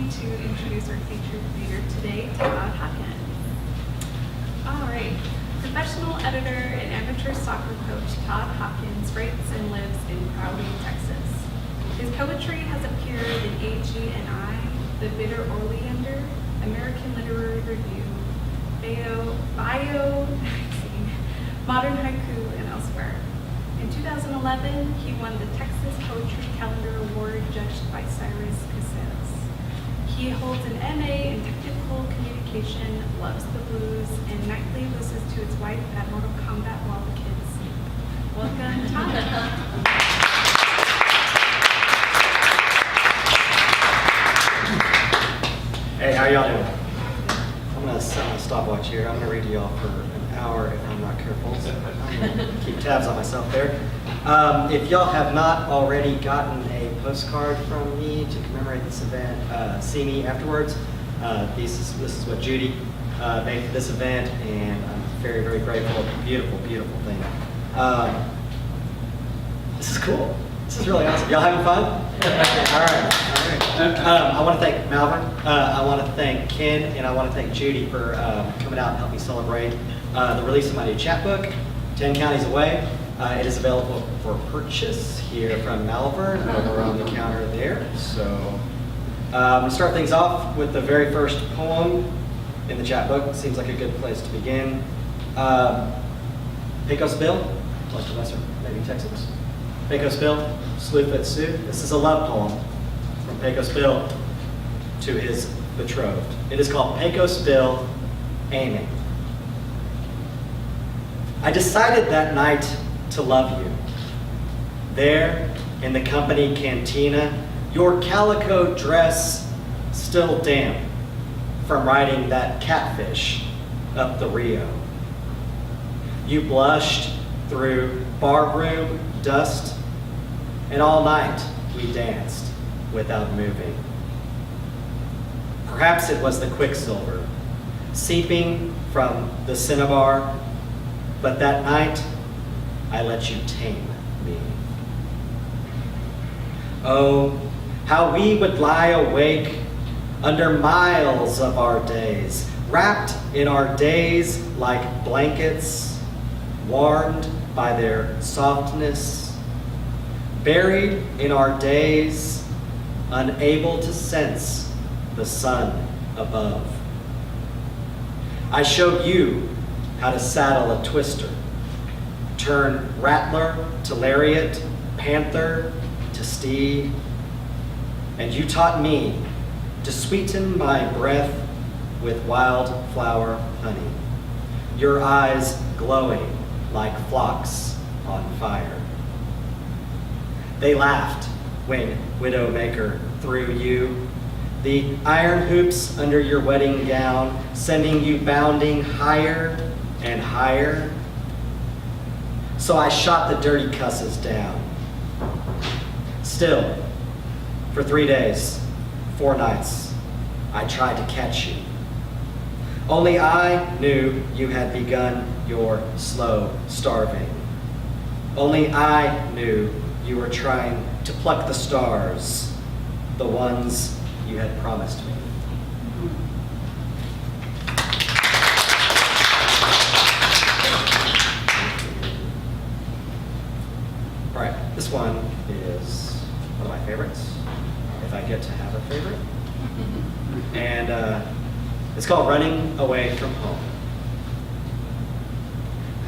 me to introduce our featured reader today, Todd Hawkins. All right. Professional editor and amateur soccer coach Todd Hawkins writes and lives in Crowley, Texas. His poetry has appeared in AGNI, the Bitter Oleander, American Literary Review, Bayou Magazine, Modern Haiku, and elsewhere. In 2011, he won the Texas Poetry Calendar Award judged by Cyrus Cassells. He holds an MA in Technical Communication, loves the blues, and nightly listens to his wife at Mortal Kombat while the kids sleep. Welcome, Todd. Hey, how y'all doing? I'm gonna set my stopwatch here. I'm gonna read to y'all for an hour if I'm not careful. So I'm gonna keep tabs on myself there. If y'all have not already gotten a postcard from me to commemorate this event, see me afterwards. This is what Judy made for this event, and I'm very, very grateful. Beautiful, beautiful thing. This is cool. This is really awesome. Y'all having fun? All right. I want to thank Malvern. I want to thank Ken, and I want to thank Judy for coming out and helping me celebrate the release of my new chapbook, 10 Counties Away. It is available for purchase here from Malvern over on the counter there. So I'm going to start things off with the very first poem in the chapbook. Seems like a good place to begin. Pecos Bill, like the lesser, maybe Texans. Pecos Bill, Sleuth at Sue. This is a love poem from Pecos Bill to his betrothed. It is called Pecos Bill, Aiming. I decided that night to love you. There, in the company cantina, your calico dress still damp from riding that catfish up the Rio. You blushed through barroom dust, and all night we danced without moving. Perhaps it was the quicksilver seeping from the cinnabar, but that night I let you tame me. Oh, how we would lie awake under miles of our days, wrapped in our days like blankets, warmed by their softness, buried in our days, unable to sense the sun above. I showed you how to saddle a twister, turn rattler to lariat, panther to steed, and you taught me to sweeten my breath with wildflower honey, your eyes glowing like flocks on fire. They laughed when Widowmaker threw you, the iron hoops under your wedding gown, sending you bounding higher and higher. So I shot the dirty cusses down. Still, for 3 days, 4 nights, I tried to catch you. Only I knew you had begun your slow starving. Only I knew you were trying to pluck the stars, the ones you had promised me. All right, this one is one of my favorites, if I get to have a favorite. And it's called Running Away from Home.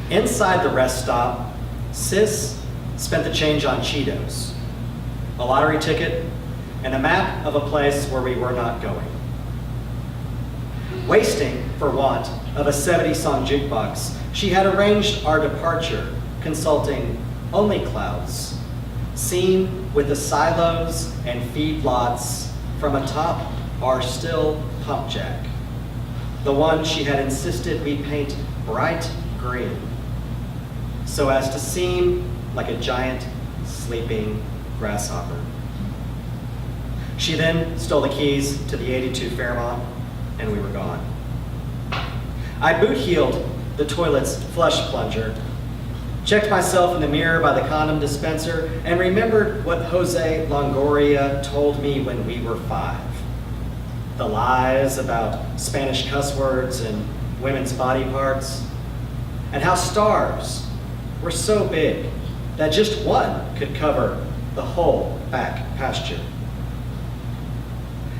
Inside the rest stop, Sis spent the change on Cheetos, a lottery ticket, and a map of a place where we were not going. Wasting for want of a 70-song jukebox, she had arranged our departure, consulting only clouds, seen with the silos and feedlots from atop our still pump jack, the one she had insisted we paint bright green, so as to seem like a giant sleeping grasshopper. She then stole the keys to the 82 Fairmont, and we were gone. I boot-heeled the toilet's flush plunger, checked myself in the mirror by the condom dispenser, and remembered what Jose Longoria told me when we were 5. the lies about Spanish cuss words and women's body parts, and how stars were so big that just one could cover the whole back pasture.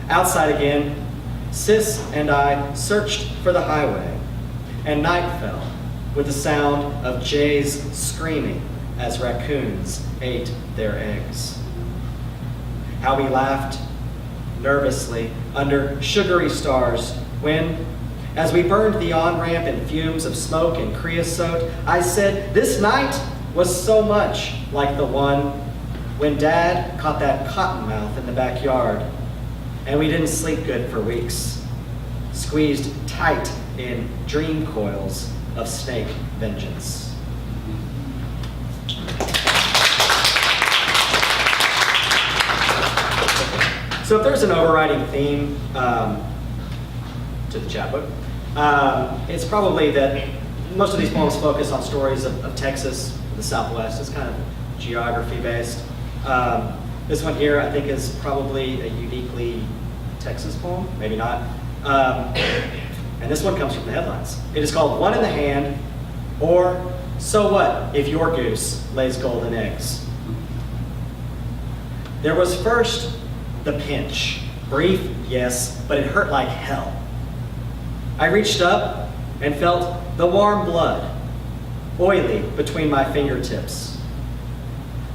Outside again, Sis and I searched for the highway, and night fell with the sound of jays screaming as raccoons ate their eggs. How we laughed nervously under sugary stars when, as we burned the on-ramp in fumes of smoke and creosote, I said this night was so much like the one when Dad caught that cottonmouth in the backyard and we didn't sleep good for weeks, squeezed tight in dream coils of snake vengeance. So if there's an overriding theme to the chapbook, it's probably that most of these poems focus on stories of Texas, the Southwest. It's kind of geography based. This one here, I think, is probably a uniquely Texas poem, maybe not. And this one comes from the headlines. It is called One in the Hand, or So What If Your Goose Lays Golden Eggs? There was first the pinch. Brief, yes, but it hurt like hell. I reached up and felt the warm blood, oily between my fingertips.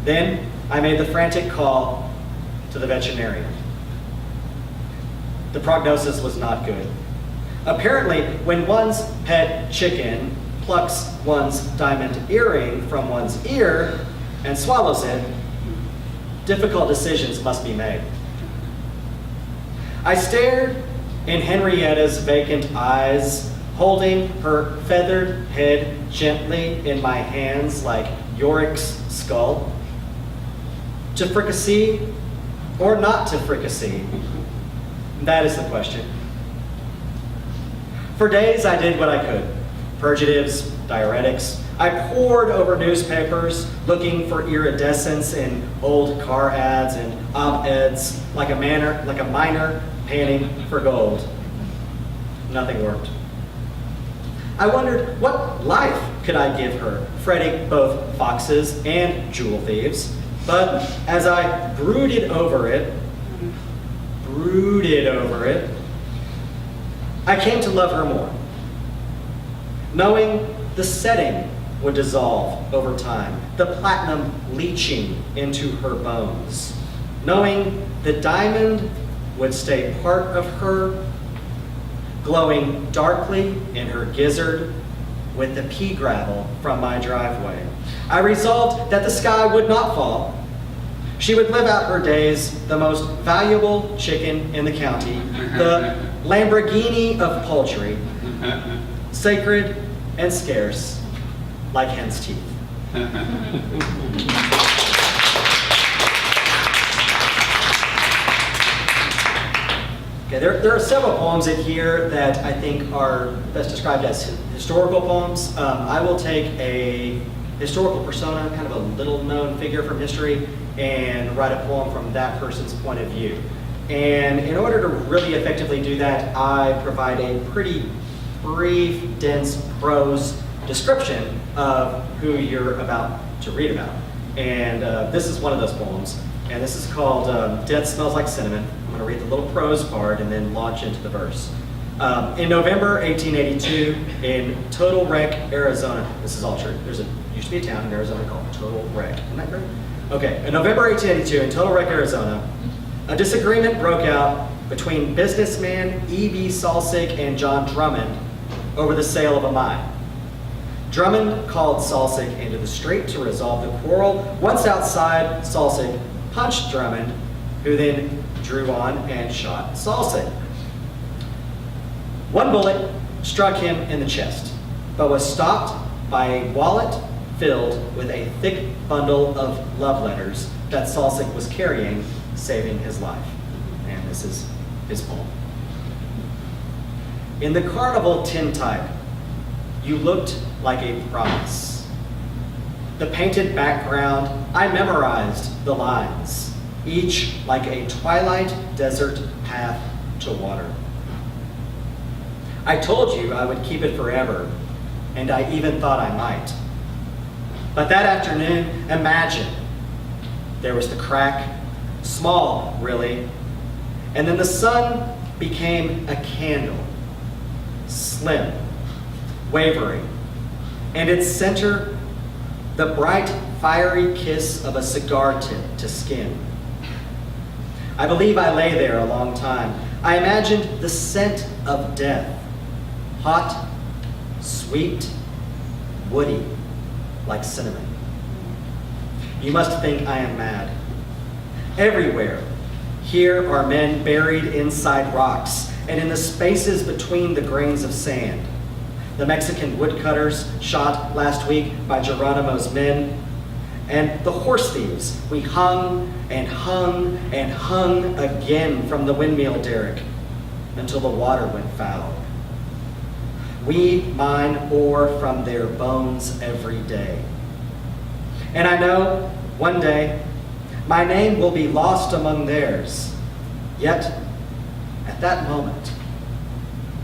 Then I made the frantic call to the veterinarian. The prognosis was not good. Apparently, when one's pet chicken plucks one's diamond earring from one's ear and swallows it, difficult decisions must be made. I stared in Henrietta's vacant eyes, holding her feathered head gently in my hands like Yorick's skull. To fricassee or not to fricassee? That is the question. For days I did what I could. Purgatives, diuretics. I pored over newspapers looking for iridescence in old car ads and op-eds like a miner panning for gold. Nothing worked. I wondered what life could I give her, fretting both foxes and jewel thieves. But as I brooded over it, I came to love her more. Knowing the setting would dissolve over time, the platinum leaching into her bones. Knowing the diamond would stay part of her, glowing darkly in her gizzard with the pea gravel from my driveway. I resolved that the sky would not fall. She would live out her days the most valuable chicken in the county, the Lamborghini of poultry, sacred and scarce, like hen's teeth. Okay, there are several poems in here that I think are best described as historical poems. I will take a historical persona, kind of a little-known figure from history, and write a poem from that person's point of view. And in order to really effectively do that, I provide a pretty brief, dense prose description of who you're about to read about. And this is one of those poems, and this is called Death Smells Like Cinnamon. I'm going to read the little prose part and then launch into the verse. In November 1882, in Total Wreck, Arizona, this is all true. Used to be a town in Arizona called Total Wreck. Isn't that great? Okay, in November 1882, in Total Wreck, Arizona, a disagreement broke out between businessman E.B. Salsig and John Drummond over the sale of a mine. Drummond called Salsig into the street to resolve the quarrel. Once outside, Salsig punched Drummond, who then drew on and shot Salsig. One bullet struck him in the chest, but was stopped by a wallet filled with a thick bundle of love letters that Salsig was carrying, saving his life. And this is his poem. In the carnival tintype, you looked like a promise. The painted background, I memorized the lines, each like a twilight desert path to water. I told you I would keep it forever, and I even thought I might. But that afternoon, imagine, there was the crack, small, really, and then the sun became a candle, slim, wavering, and its center, the bright, fiery kiss of a cigar tip to skin. I believe I lay there a long time. I imagined the scent of death, hot, sweet, woody, like cinnamon. You must think I am mad. Everywhere, here are men buried inside rocks and in the spaces between the grains of sand. The Mexican woodcutters shot last week by Geronimo's men, and the horse thieves we hung and hung and hung again from the windmill derrick until the water went foul. We mine ore from their bones every day. And I know one day my name will be lost among theirs. Yet, at that moment,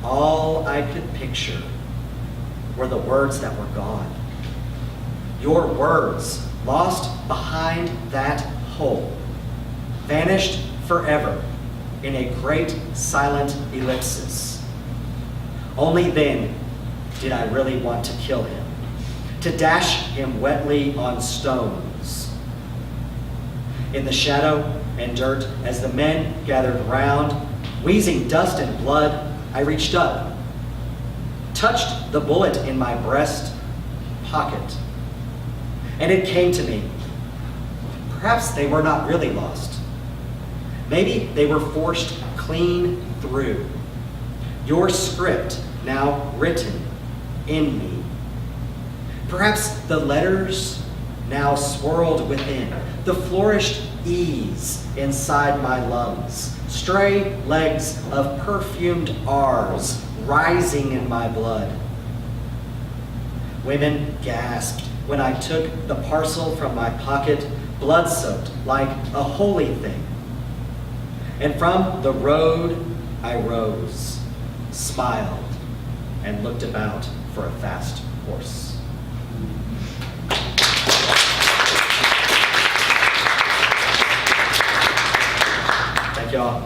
all I could picture were the words that were gone. Your words lost behind that hole, vanished forever in a great silent ellipsis. Only then did I really want to kill him, to dash him wetly on stones. In the shadow and dirt, as the men gathered round, wheezing dust and blood, I reached up, touched the bullet in my breast pocket, and it came to me. Perhaps they were not really lost. Maybe they were forced clean through. Your script now written in me. Perhaps the letters now swirled within, the flourished ease inside my lungs, stray legs of perfumed R's rising in my blood. Women gasped when I took the parcel from my pocket, blood-soaked like a holy thing. And from the road I rose, smiled, and looked about for a fast horse. Thank y'all.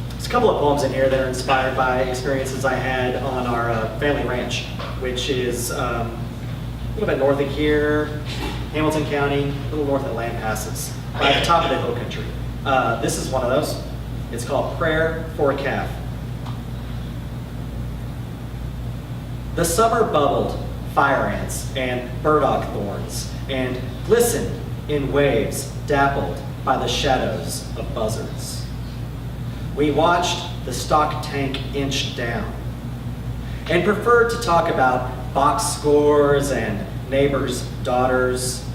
There's a couple of poems in here that are inspired by experiences I had on our family ranch, which is a little bit north of here, Hamilton County, a little north of Land Passes, by the top of the hill country. This is one of those. It's called Prayer for a Calf. The summer bubbled fire ants and burdock thorns and glistened in waves dappled by the shadows of buzzards. We watched the stock tank inch down and preferred to talk about box scores and neighbors' daughters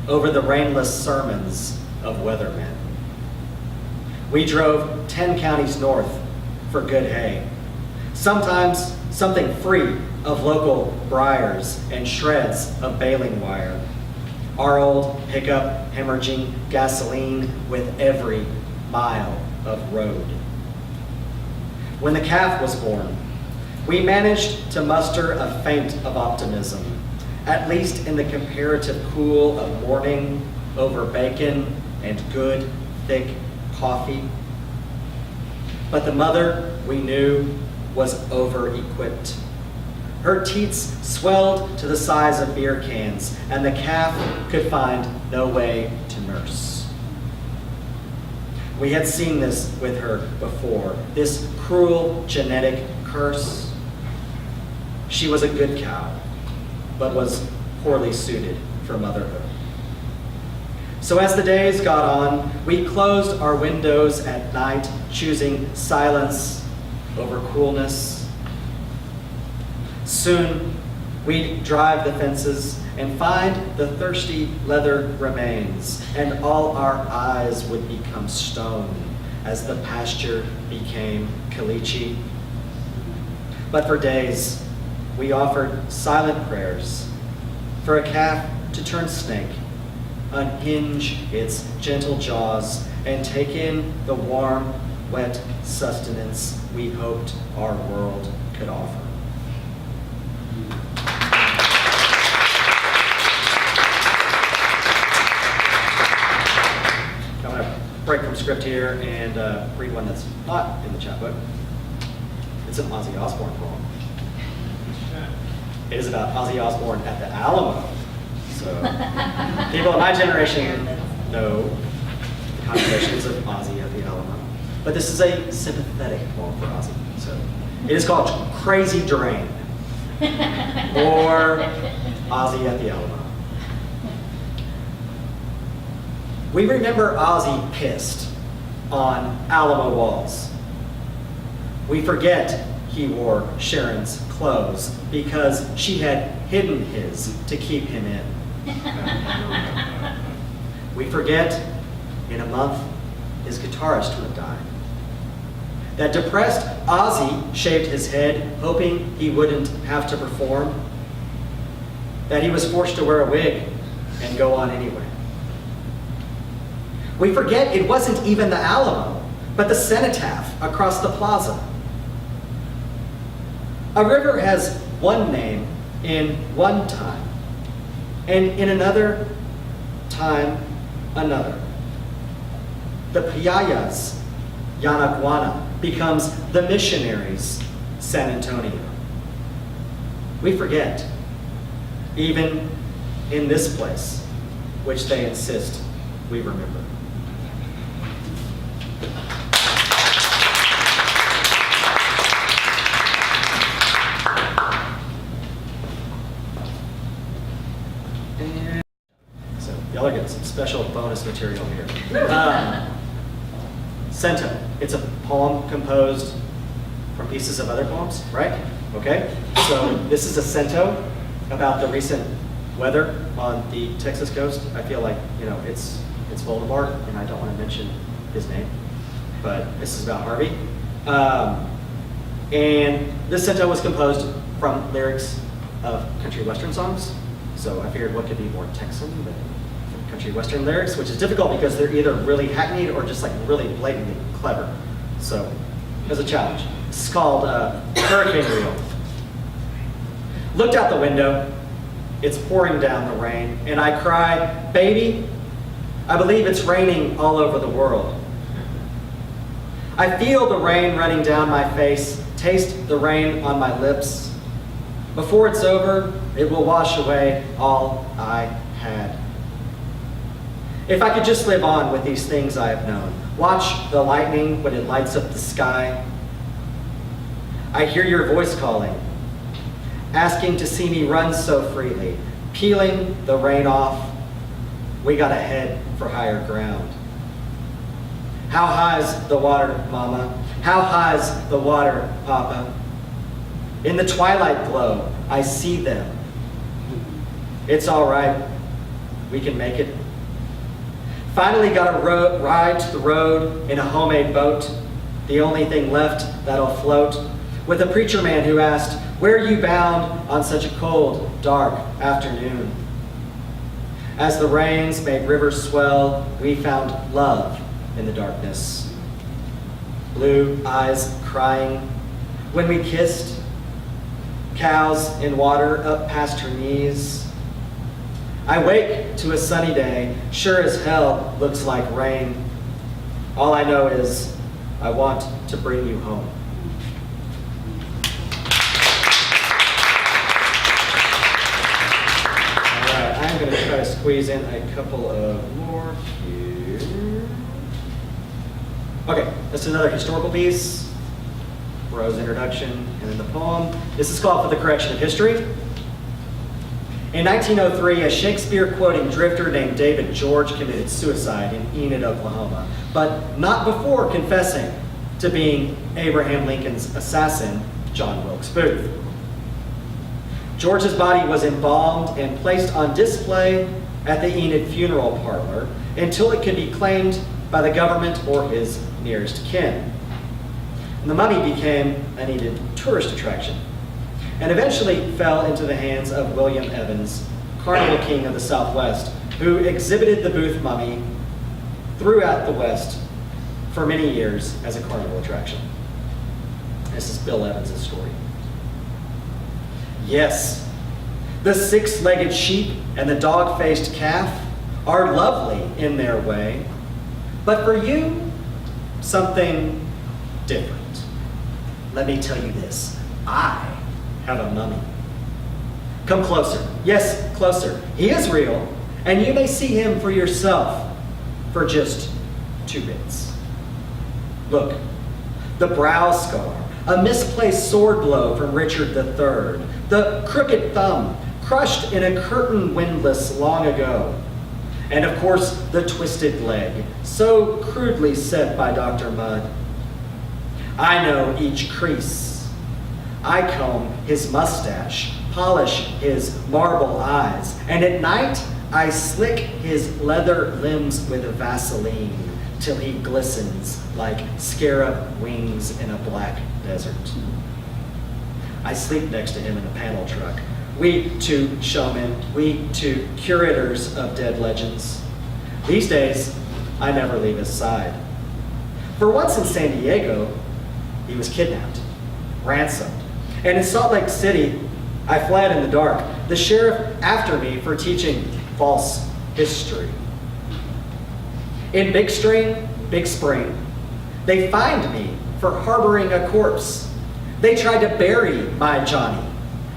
over the rainless sermons of weathermen. We drove 10 counties north for good hay, sometimes something free of local briars and shreds of baling wire. Our old pickup hemorrhaging gasoline with every mile of road. When the calf was born, we managed to muster a feint of optimism, at least in the comparative cool of morning over bacon and good, thick coffee. But the mother, we knew, was over-equipped. Her teats swelled to the size of beer cans, and the calf could find no way to nurse. We had seen this with her before, this cruel genetic curse. She was a good cow, but was poorly suited for motherhood. So as the days got on, we closed our windows at night, choosing silence over coolness. Soon, we'd drive the fences and find the thirsty leather remains, and all our eyes would become stone as the pasture became caliche. But for days, we offered silent prayers for a calf to turn snake, unhinge its gentle jaws, and take in the warm, wet sustenance we hoped our world could offer. I'm going to break from script here and read one that's not in the chapbook. It's an Ozzy Osbourne poem. It is about Ozzy Osbourne at the Alamo. So people of my generation know the connotations of Ozzy at the Alamo. But this is a sympathetic poem for Ozzy. So it is called Crazy Drain, or Ozzy at the Alamo. We remember Ozzy pissed on Alamo walls. We forget he wore Sharon's clothes because she had hidden his to keep him in. We forget in a month his guitarist would die. That depressed Ozzy shaved his head hoping he wouldn't have to perform. That he was forced to wear a wig and go on anyway. We forget it wasn't even the Alamo, but the cenotaph across the plaza. A river has one name in one time, and in another time, another. The Piaya's Yanaguana becomes the missionaries' San Antonio. We forget, even in this place, which they insist we remember. Y'all are getting some special bonus material here. Cento. It's a poem composed from pieces of other poems, right? Okay. So this is a cento about the recent weather on the Texas coast. I feel like, it's Voldemort, and I don't want to mention his name, but this is about Harvey. And this cento was composed from lyrics of country western songs. So I figured what could be more Texan than country western lyrics, which is difficult because they're either really hackneyed or just like really blatantly clever. So there's a challenge. It's called Hurricane Reel. Looked out the window, it's pouring down the rain, and I cry, baby, I believe it's raining all over the world. I feel the rain running down my face, taste the rain on my lips. Before it's over, it will wash away all I had. If I could just live on with these things I have known, watch the lightning when it lights up the sky. I hear your voice calling, asking to see me run so freely, peeling the rain off. We gotta head for higher ground. How high's the water, Mama? How high's the water, Papa? In the twilight glow, I see them. It's all right. We can make it. Finally got a ride to the road in a homemade boat, the only thing left that'll float, with a preacher man who asked, where are you bound on such a cold, dark afternoon? As the rains made rivers swell, we found love in the darkness. Blue eyes crying when we kissed, cows in water up past her knees. I wake to a sunny day, sure as hell looks like rain. All I know is I want to bring you home. All right, I'm going to try to squeeze in a couple of more here. Okay, this is another historical piece. Rose introduction, and then the poem. This is called For the Correction of History. In 1903, a Shakespeare-quoting drifter named David George committed suicide in Enid, Oklahoma, but not before confessing to being Abraham Lincoln's assassin, John Wilkes Booth. George's body was embalmed and placed on display at the Enid funeral parlor until it could be claimed by the government or his nearest kin. And the mummy became an Enid tourist attraction, and eventually fell into the hands of William Evans, Carnival King of the Southwest, who exhibited the Booth mummy throughout the West for many years as a carnival attraction. This is Bill Evans' story. Yes, the six-legged sheep and the dog-faced calf are lovely in their way, but for you, something different. Let me tell you this, I have a mummy. Come closer, yes, closer. He is real, and you may see him for yourself for just 2 bits. Look, the brow scar, a misplaced sword blow from Richard III, the crooked thumb, crushed in a curtain windlass long ago, and of course the twisted leg, so crudely set by Dr. Mudd. I know each crease. I comb his mustache, polish his marble eyes, and at night I slick his leather limbs with Vaseline till he glistens like scarab wings in a black desert. I sleep next to him in a panel truck. We two showmen, we two curators of dead legends. These days, I never leave his side. For once in San Diego, he was kidnapped, ransomed, and in Salt Lake City, I fled in the dark, the sheriff after me for teaching false history. In Big Spring, they fined me for harboring a corpse. They tried to bury my Johnny,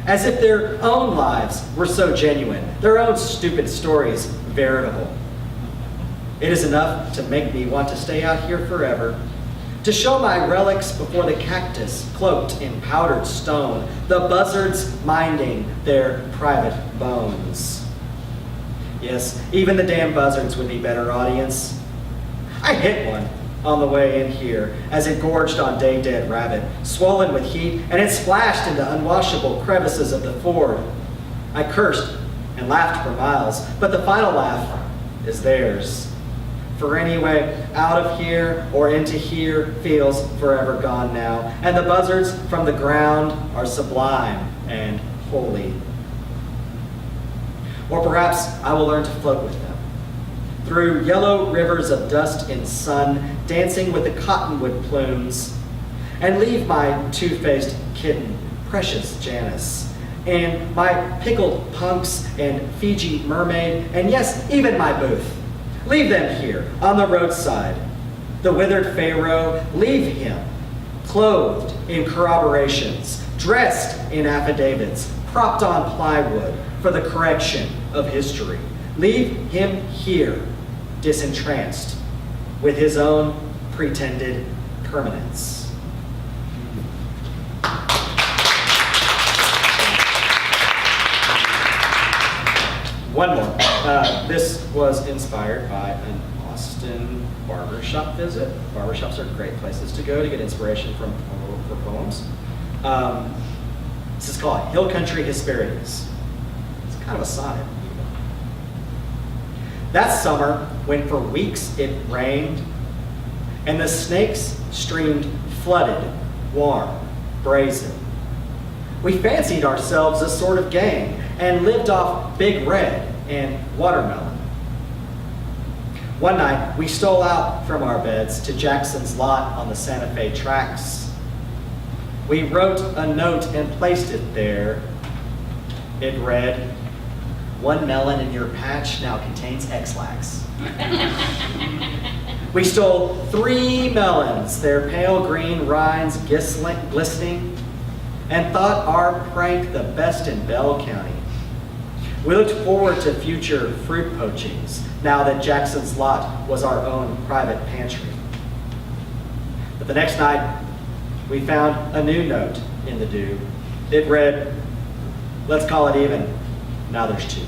as if their own lives were so genuine, their own stupid stories veritable. It is enough to make me want to stay out here forever, to show my relics before the cactus cloaked in powdered stone, the buzzards minding their private bones. Yes, even the damn buzzards would be better audience. I hit one on the way in here as it gorged on day-dead rabbit, swollen with heat, and it splashed into unwashable crevices of the ford. I cursed and laughed for miles, but the final laugh is theirs. For anyway, out of here or into here feels forever gone now, and the buzzards from the ground are sublime and holy. Or perhaps I will learn to float with them, through yellow rivers of dust and sun, dancing with the cottonwood plumes, and leave my two-faced kitten, precious Janice, and my pickled punks and Fiji mermaid, and yes, even my booth. Leave them here, on the roadside. The withered Pharaoh, leave him, clothed in corroborations, dressed in affidavits, propped on plywood for the correction of history. Leave him here, disentranced with his own pretended permanence. One more. This was inspired by an Austin barbershop visit. Barbershops are great places to go to get inspiration for poems. This is called Hill Country Hesperides. It's kind of a sonnet. That summer, when for weeks it rained, and the snakes streamed flooded, warm, brazen, we fancied ourselves a sort of gang and lived off Big Red and watermelon. One night, we stole out from our beds to Jackson's lot on the Santa Fe tracks. We wrote a note and placed it there. It read, "One melon in your patch now contains X-Lax." We stole 3 melons, their pale green rinds glistening, and thought our prank the best in Bell County. We looked forward to future fruit poachings, now that Jackson's lot was our own private pantry. But the next night, we found a new note in the dew. It read, "Let's call it even. Now there's 2."